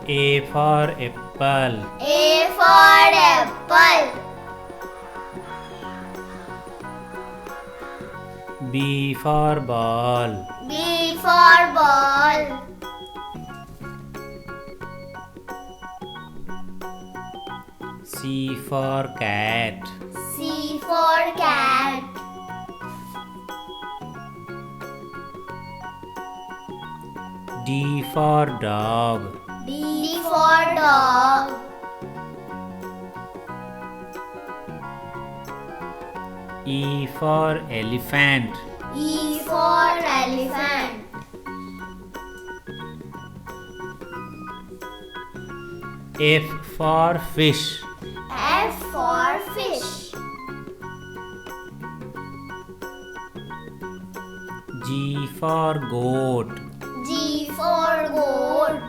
A for apple. A for apple. B for ball. B for ball. C for cat. C for cat. D for dog. D for dog. E for elephant. E for elephant. F for fish. F for fish. G for goat. G for goat.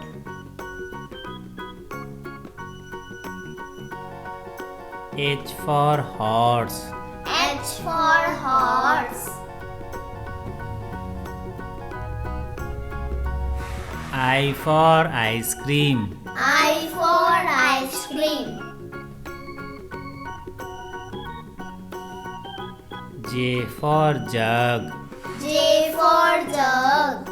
H for horse. H for horse. I for ice cream. I for ice cream. J for jug. J for jug.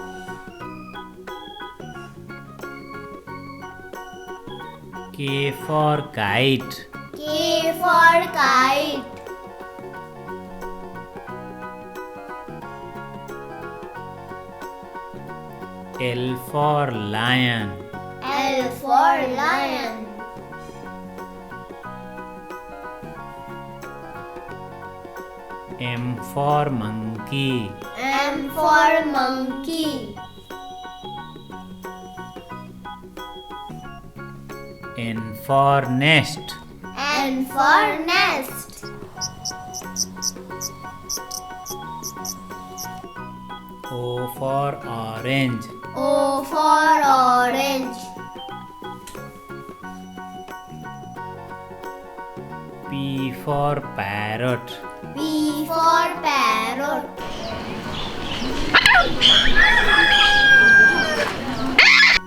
K for kite. K for kite. L for lion. L for lion. M for monkey. M for monkey. N for nest. N for nest. O for orange. O for orange. P for parrot. P for parrot.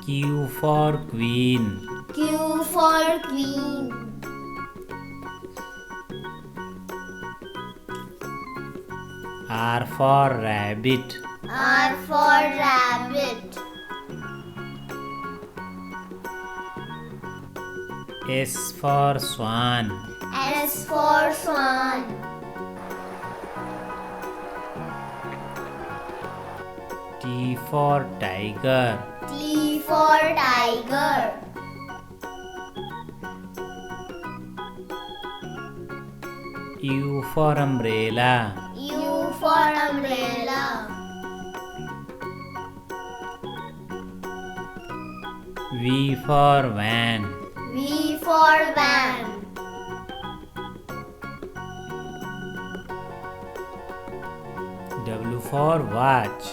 Q for queen. Q for queen. R for rabbit. R for rabbit. S for swan. S for swan. T for tiger. T for tiger. U for umbrella. U for umbrella. V for van. V for van. W for watch.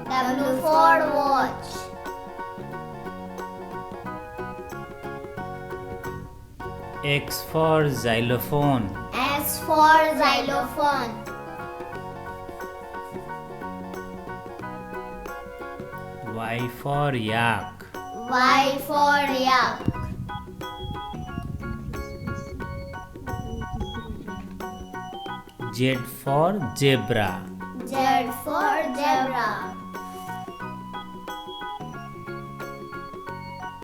W for watch. X for xylophone. S for xylophone. Y for yak. Y for yak. Z for zebra. Z for zebra.